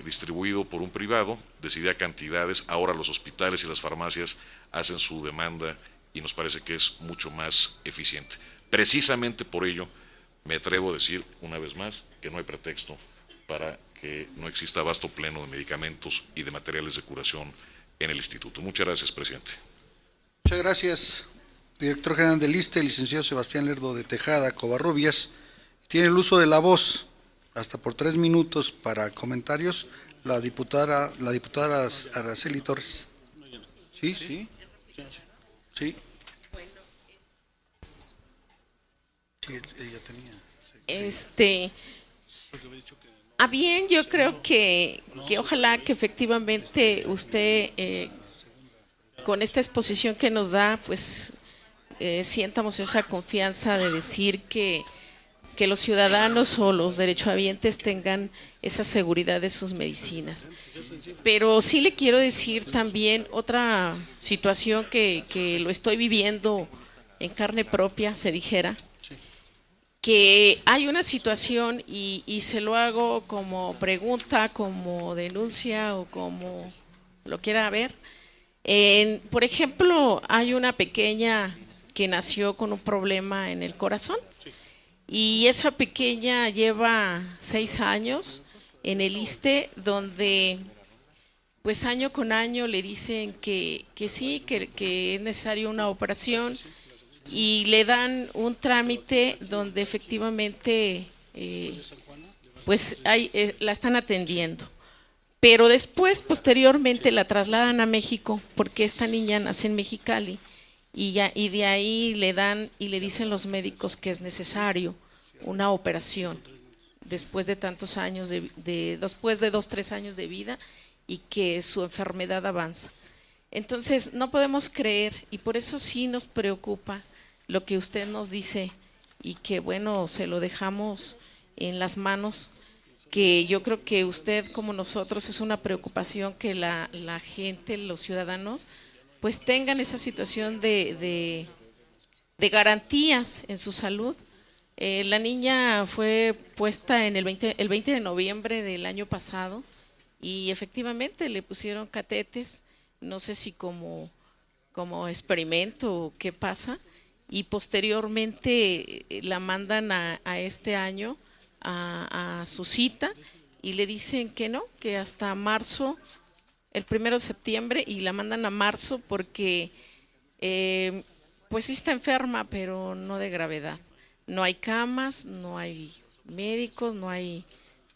distribuido por un privado, decidía cantidades, ahora los hospitales y las farmacias hacen su demanda y nos parece que es mucho más eficiente. Precisamente por ello me atrevo a decir una vez más que no hay pretexto para que no exista abasto pleno de medicamentos y de materiales de curación en el instituto. Muchas gracias, presidente. Muchas gracias, director general del ISSSTE, licenciado Sebastián Lerdo de Tejada Covarrubias. Tiene el uso de la voz, hasta por 3 minutos para comentarios, la diputada Araceli Torres. Sí. Sí. Ella tenía. Bien, yo creo que ojalá que efectivamente usted, con esta exposición que nos da, pues sientamos esa confianza de decir que los ciudadanos o los derechohabientes tengan esa seguridad de sus medicinas. Pero sí le quiero decir también otra situación que lo estoy viviendo en carne propia, se dijera, que hay una situación y se lo hago como pregunta, como denuncia o como lo quiera ver. Por ejemplo, hay una pequeña que nació con un problema en el corazón y esa pequeña lleva 6 años en el ISSSTE, donde pues año con año le dicen que sí, que es necesario una operación, y le dan un trámite donde efectivamente pues la están atendiendo. Pero después, posteriormente, la trasladan a México porque esta niña nace en Mexicali y de ahí le dan y le dicen los médicos que es necesario una operación después de tantos años, después de 2-3 años de vida, y que su enfermedad avanza. Entonces, no podemos creer, y por eso sí nos preocupa lo que usted nos dice, y que bueno, se lo dejamos en las manos, que yo creo que usted como nosotros es una preocupación que la gente, los ciudadanos, pues tengan esa situación de garantías en su salud. La niña fue puesta en el 20 de noviembre del año pasado y efectivamente le pusieron catetes, no sé si como experimento o qué pasa, y posteriormente la mandan a este año a su cita y le dicen que no, que hasta marzo, el 1 de septiembre, y la mandan a marzo porque pues sí está enferma, pero no de gravedad. No hay camas, no hay médicos, no hay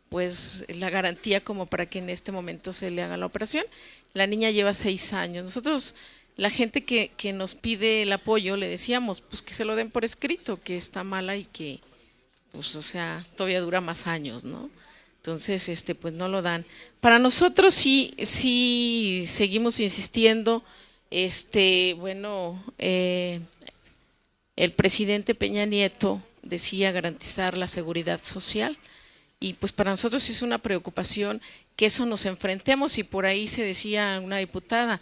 pues la garantía como para que en este momento se le haga la operación. La niña lleva 6 años. Nosotros, la gente que nos pide el apoyo, le decíamos pues que se lo den por escrito, que está mala y que pues o sea, todavía dura más años, ¿no? Entonces, pues no lo dan. Para nosotros sí seguimos insistiendo, bueno, el presidente Peña Nieto decía garantizar la seguridad social y pues para nosotros es una preocupación que eso nos enfrentemos y por ahí se decía una diputada,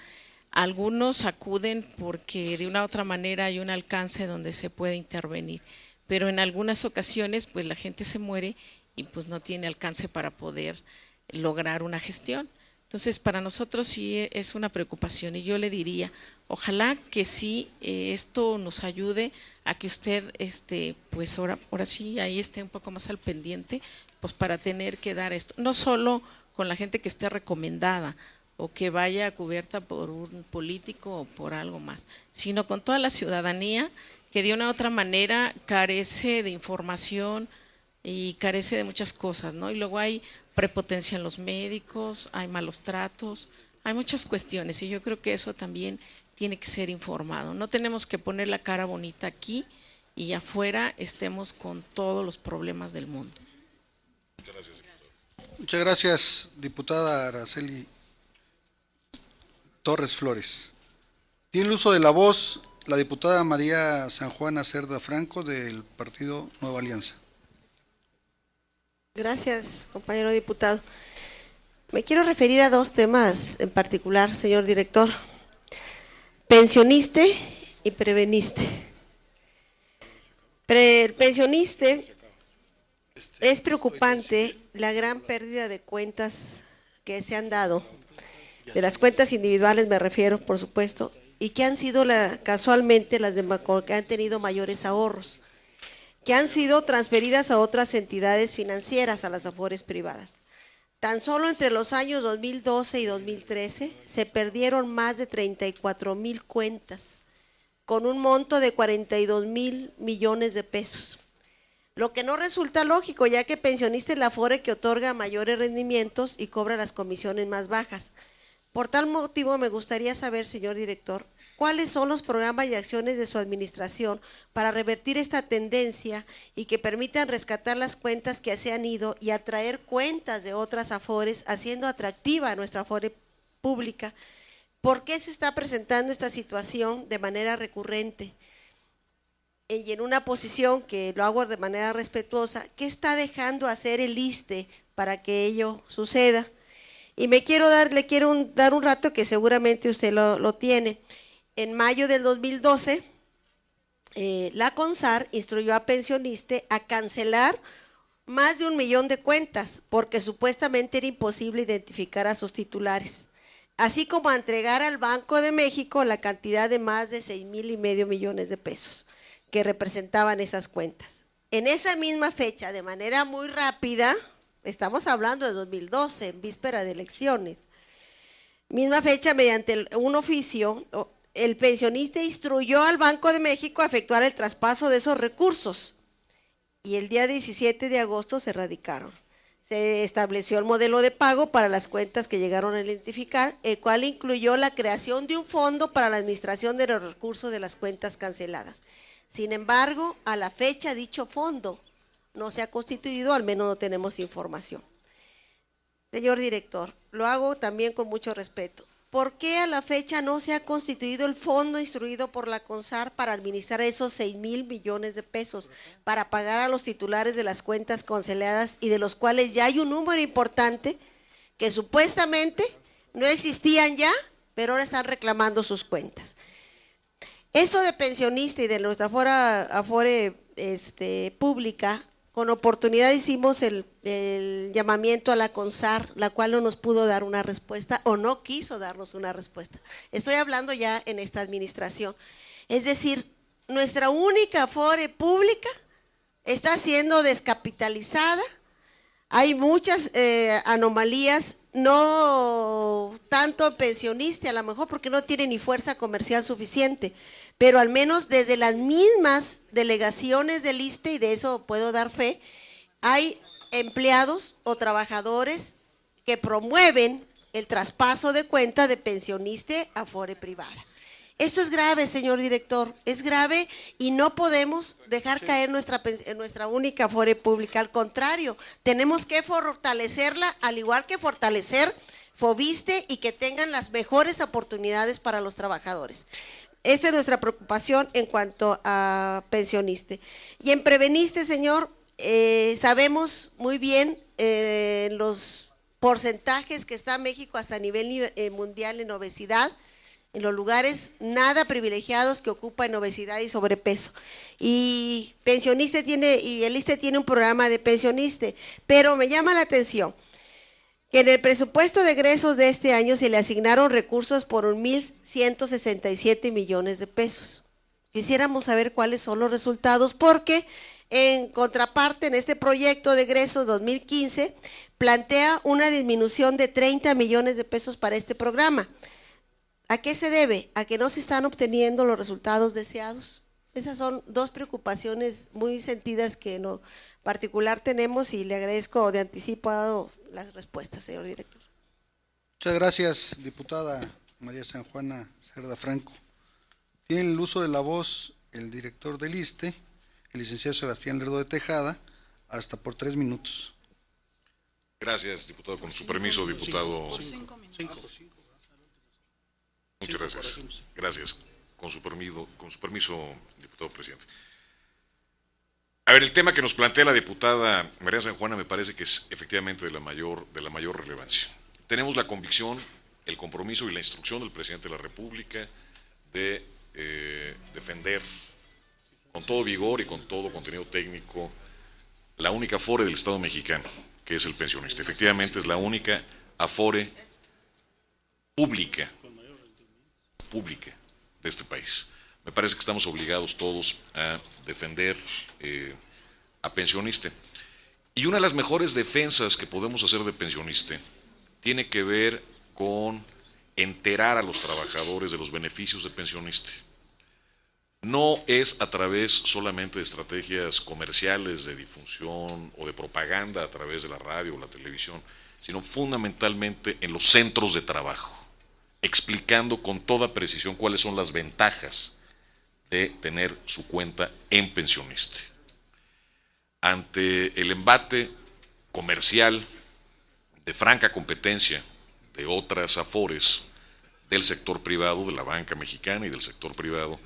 algunos acuden porque de una u otra manera hay un alcance donde se puede intervenir, pero en algunas ocasiones pues la gente se muere y pues no tiene alcance para poder lograr una gestión. Entonces, para nosotros sí es una preocupación y yo le diría, ojalá que sí esto nos ayude a que usted, pues ahora sí, ahí esté un poco más al pendiente, pues para tener que dar esto, no solo con la gente que esté recomendada o que vaya cubierta por un político o por algo más, sino con toda la ciudadanía que de una u otra manera carece de información y carece de muchas cosas, ¿no? Y luego hay prepotencia en los médicos, hay malos tratos, hay muchas cuestiones y yo creo que eso también tiene que ser informado. No tenemos que poner la cara bonita aquí y afuera estemos con todos los problemas del mundo. Muchas gracias, diputada Araceli Torres Flores. Tiene el uso de la voz la diputada María San Juana Cerda Franco del Partido Nueva Alianza. Gracias, compañero diputado. Me quiero referir a 2 temas en particular, señor director. Pensioniste y preveniste. El pensioniste es preocupante la gran pérdida de cuentas que se han dado, de las cuentas individuales me refiero, por supuesto, y que han sido casualmente las que han tenido mayores ahorros, que han sido transferidas a otras entidades financieras, a las afores privadas. Tan solo entre los años 2012 y 2013 se perdieron más de 34,000 cuentas, con un monto de 42,000 millones de pesos. Lo que no resulta lógico, ya que pensionista es la afore que otorga mayores rendimientos y cobra las comisiones más bajas. Por tal motivo, me gustaría saber, señor director, cuáles son los programas y acciones de su administración para revertir esta tendencia y que permitan rescatar las cuentas que se han ido y atraer cuentas de otras afores, haciendo atractiva a nuestra afore pública. ¿Por qué se está presentando esta situación de manera recurrente? Y en una posición que lo hago de manera respetuosa, ¿qué está dejando hacer el ISSSTE para que ello suceda? Y le quiero dar un rato que seguramente usted lo tiene. En mayo del 2012, la CONSAR instruyó a Pensioniste a cancelar más de 1 millón de cuentas, porque supuestamente era imposible identificar a sus titulares, así como a entregar al Banco de México la cantidad de más de 6,500 millones de pesos que representaban esas cuentas. En esa misma fecha, de manera muy rápida, estamos hablando de 2012, en víspera de elecciones. Misma fecha, mediante un oficio, el pensionista instruyó al Banco de México a efectuar el traspaso de esos recursos y el día 17 de agosto se radicaron. Se estableció el modelo de pago para las cuentas que llegaron a identificar, el cual incluyó la creación de un fondo para la administración de los recursos de las cuentas canceladas. Sin embargo, a la fecha dicho fondo no se ha constituido, al menos no tenemos información. Señor director, lo hago también con mucho respeto. ¿Por qué a la fecha no se ha constituido el fondo instruido por la CONSAR para administrar esos 6,000 millones de pesos, para pagar a los titulares de las cuentas canceladas y de los cuales ya hay un número importante que supuestamente no existían ya pero ahora están reclamando sus cuentas. Eso de pensionista y de nuestra Afore pública, con oportunidad hicimos el llamamiento a la CONSAR, la cual no nos pudo dar una respuesta o no quiso darnos una respuesta. Estoy hablando ya en esta administración. Es decir, nuestra única Afore pública está siendo descapitalizada. Hay muchas anomalías, no tanto pensionista, a lo mejor porque no tiene ni fuerza comercial suficiente, pero al menos desde las mismas delegaciones del ISSSTE, y de eso puedo dar fe, hay empleados o trabajadores que promueven el traspaso de cuenta de pensionista a Afore privada. Eso es grave, señor director, es grave y no podemos dejar caer nuestra única Afore pública. Al contrario, tenemos que fortalecerla, al igual que fortalecer Foviste y que tengan las mejores oportunidades para los trabajadores. Esta es nuestra preocupación en cuanto a pensioniste. Y en preveniste, señor, sabemos muy bien los porcentajes que está México hasta a nivel mundial en obesidad, en los lugares nada privilegiados que ocupa en obesidad y sobrepeso. Y pensionista y el ISSSTE tiene un programa de pensionista, pero me llama la atención que en el presupuesto de egresos de este año se le asignaron recursos por 1,167 millones de pesos. Quisiéramos saber cuáles son los resultados, porque en contraparte en este proyecto de egresos 2015 plantea una disminución de 30 millones de pesos para este programa. ¿A qué se debe? ¿A que no se están obteniendo los resultados deseados? Esas son dos preocupaciones muy sentidas que en lo particular tenemos, y le agradezco de anticipado las respuestas, señor director. Muchas gracias, diputada María San Juana Cerda Franco. Tiene el uso de la voz el director del ISSSTE, el licenciado Sebastián Lerdo de Tejada, hasta por 3 minutos. Gracias, diputado. Con su permiso, diputado. Muchas gracias. Gracias. Con su permiso, diputado presidente. A ver, el tema que nos plantea la diputada María San Juana me parece que es efectivamente de la mayor relevancia. Tenemos la convicción, el compromiso y la instrucción del presidente de la República de defender con todo vigor y con todo contenido técnico la única Afore del Estado mexicano, que es el pensionista. Efectivamente es la única Afore pública de este país. Me parece que estamos obligados todos a defender a pensionista. Y una de las mejores defensas que podemos hacer de pensionista tiene que ver con enterar a los trabajadores de los beneficios de pensionista. No es a través solamente de estrategias comerciales, de difusión o de propaganda a través de la radio o la televisión, sino fundamentalmente en los centros de trabajo, explicando con toda precisión cuáles son las ventajas de tener su cuenta en pensionista. Ante el embate comercial de franca competencia de otras afores del sector privado, de la banca mexicana y del sector privado,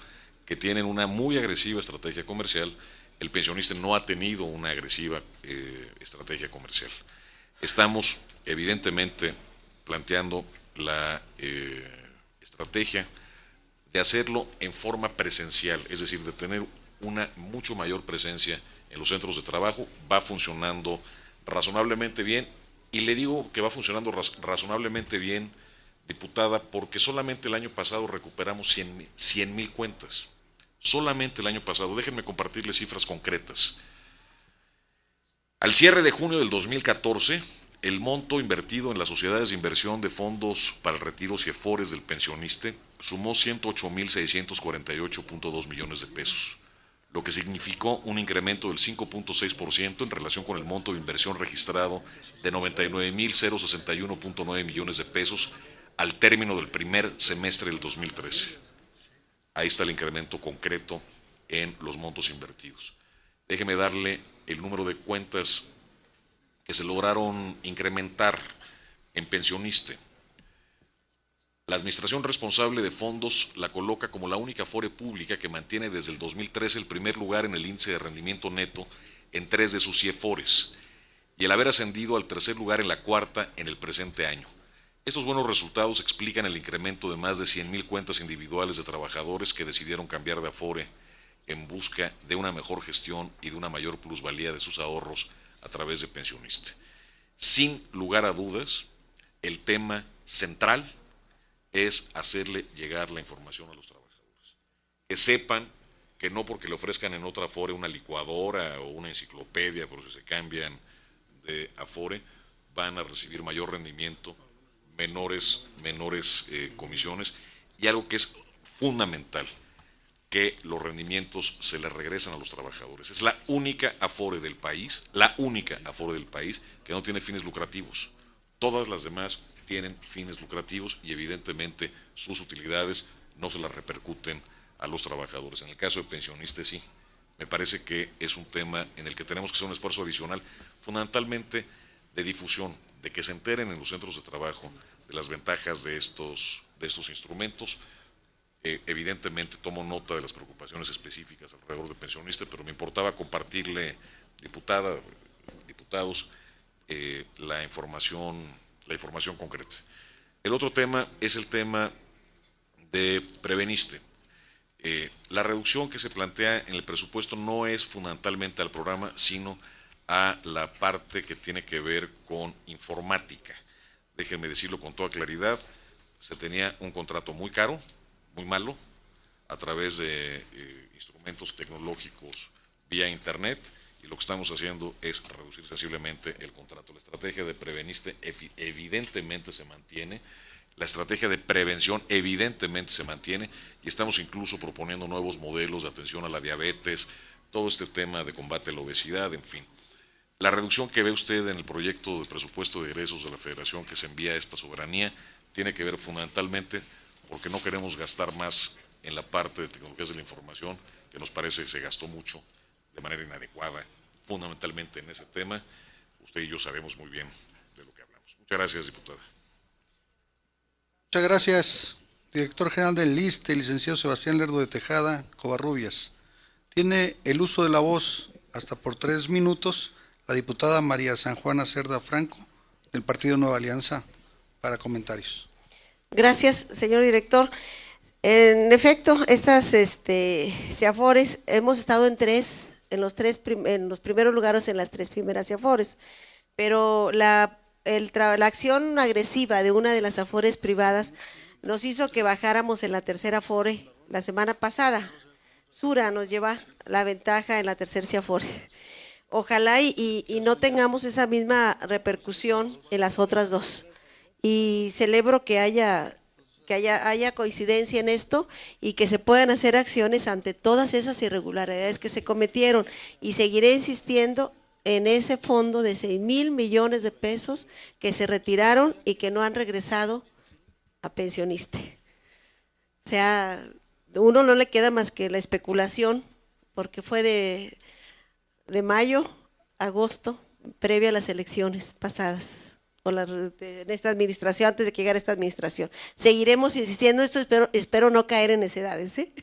que tienen una muy agresiva estrategia comercial, el pensionista no ha tenido una agresiva estrategia comercial. Estamos evidentemente planteando la estrategia de hacerlo en forma presencial, es decir, de tener una mucho mayor presencia en los centros de trabajo. Va funcionando razonablemente bien, y le digo que va funcionando razonablemente bien, diputada, porque solamente el año pasado recuperamos 100,000 cuentas. Solamente el año pasado. Déjenme compartirles cifras concretas. Al cierre de junio del 2014, el monto invertido en las sociedades de inversión de fondos para retiros y afores del pensionista sumó 108,648.2 millones de pesos, lo que significó un incremento del 5.6% en relación con el monto de inversión registrado de 99,061.9 millones de pesos al término del primer semestre del 2013. Ahí está el incremento concreto en los montos invertidos. Déjeme darle el número de cuentas que se lograron incrementar en pensionista. La administración responsable de fondos la coloca como la única Afore pública que mantiene desde el 2013 el primer lugar en el índice de rendimiento neto en 3 de sus CIEFORES, y el haber ascendido al tercer lugar en la cuarta en el presente año. Estos buenos resultados explican el incremento de más de 100,000 cuentas individuales de trabajadores que decidieron cambiar de Afore en busca de una mejor gestión y de una mayor plusvalía de sus ahorros a través de Pensioniste. Sin lugar a dudas, el tema central es hacerle llegar la información a los trabajadores. Que sepan que no porque le ofrezcan en otra Afore una licuadora o una enciclopedia, por si se cambian de Afore, van a recibir mayor rendimiento, menores comisiones, y algo que es fundamental, que los rendimientos se les regresan a los trabajadores. Es la única Afore del país, que no tiene fines lucrativos. Todas las demás tienen fines lucrativos y evidentemente sus utilidades no se las repercuten a los trabajadores. En el caso de Pensionistas sí, me parece que es un tema en el que tenemos que hacer un esfuerzo adicional, fundamentalmente de difusión, de que se enteren en los centros de trabajo de las ventajas de estos instrumentos. Evidentemente tomo nota de las preocupaciones específicas alrededor de Pensionistas, pero me importaba compartirle, diputados, la información concreta. El otro tema es el tema de Preveniste. La reducción que se plantea en el presupuesto no es fundamentalmente al programa, sino a la parte que tiene que ver con informática. Déjenme decirlo con toda claridad, se tenía un contrato muy caro, muy malo, a través de instrumentos tecnológicos vía internet, y lo que estamos haciendo es reducir sensiblemente el contrato. La estrategia de Preveniste evidentemente se mantiene, la estrategia de prevención evidentemente se mantiene, y estamos incluso proponiendo nuevos modelos de atención a la diabetes, todo este tema de combate a la obesidad, en fin. La reducción que ve usted en el proyecto de presupuesto de egresos de la Federación que se envía a esta soberanía tiene que ver fundamentalmente porque no queremos gastar más en la parte de tecnologías de la información, que nos parece que se gastó mucho de manera inadecuada, fundamentalmente en ese tema. Usted y yo sabemos muy bien de lo que hablamos. Muchas gracias, diputada. Muchas gracias, director general del ISSSTE, licenciado Sebastián Lerdo de Tejada Covarrubias. Tiene el uso de la voz hasta por 3 minutos la diputada María San Juana Cerda Franco, del Partido Nueva Alianza, para comentarios. Gracias, señor director. En efecto, estas CEAFORES, hemos estado en los primeros lugares en las 3 primeras CEAFORES, pero la acción agresiva de una de las AFORES privadas nos hizo que bajáramos en la tercera AFORE la semana pasada. Sura nos lleva la ventaja en la tercera CEAFORE. Ojalá y no tengamos esa misma repercusión en las otras 2. Y celebro que haya coincidencia en esto y que se puedan hacer acciones ante todas esas irregularidades que se cometieron, y seguiré insistiendo en ese fondo de 6,000 millones de pesos que se retiraron y que no han regresado a Pensioniste. O sea, a uno no le queda más que la especulación, porque fue de mayo a agosto, previa a las elecciones pasadas, en esta administración, antes de que llegara esta administración. Seguiremos insistiendo en esto, espero no caer en necedades, ¿eh?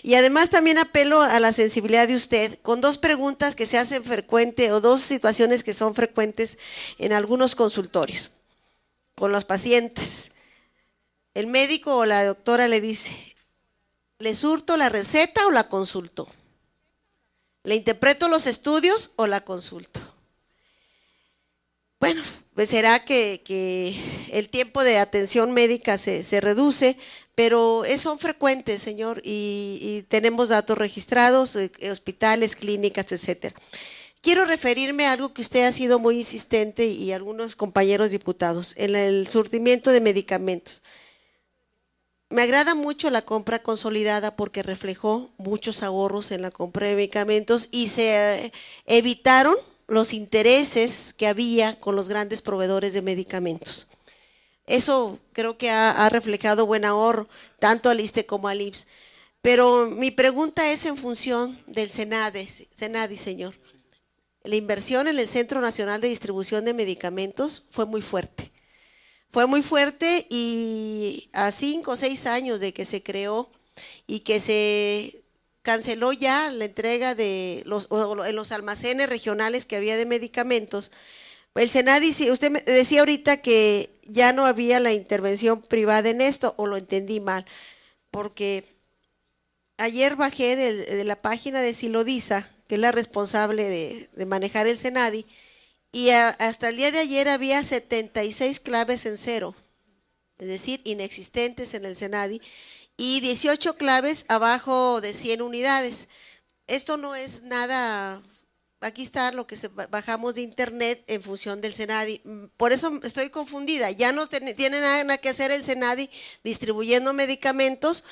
Y además también apelo a la sensibilidad de usted, con 2 preguntas que se hacen frecuente, o 2 situaciones que son frecuentes en algunos consultorios, con los pacientes. El médico o la doctora le dice, ¿le surto la receta o la consulto? ¿Le interpreto los estudios o la consulto? Bueno, pues será que el tiempo de atención médica se reduce, pero son frecuentes, señor, y tenemos datos registrados, hospitales, clínicas, etcétera. Quiero referirme a algo que usted ha sido muy insistente, y algunos compañeros diputados, en el surtimiento de medicamentos. Me agrada mucho la compra consolidada porque reflejó muchos ahorros en la compra de medicamentos y se evitaron los intereses que había con los grandes proveedores de medicamentos. Eso creo que ha reflejado buen ahorro, tanto al ISSSTE como al IMSS. Pero mi pregunta es en función del SENADI, señor. La inversión en el Centro Nacional de Distribución de Medicamentos fue muy fuerte. Fue muy fuerte, y a 5 o 6 años de que se creó y que se canceló ya la entrega de en los almacenes regionales que había de medicamentos, el SENADI, usted me decía ahorita que ya no había la intervención privada en esto, o lo entendí mal, porque ayer bajé de la página de Silodisa, que es la responsable de manejar el Senadi, y hasta el día de ayer había 76 claves en cero, es decir, inexistentes en el Senadi, y 18 claves abajo de 100 unidades. Esto no es nada, aquí está lo que bajamos de internet en función del Senadi, por eso estoy confundida, ya no tiene nada que hacer el Senadi distribuyendo medicamentos,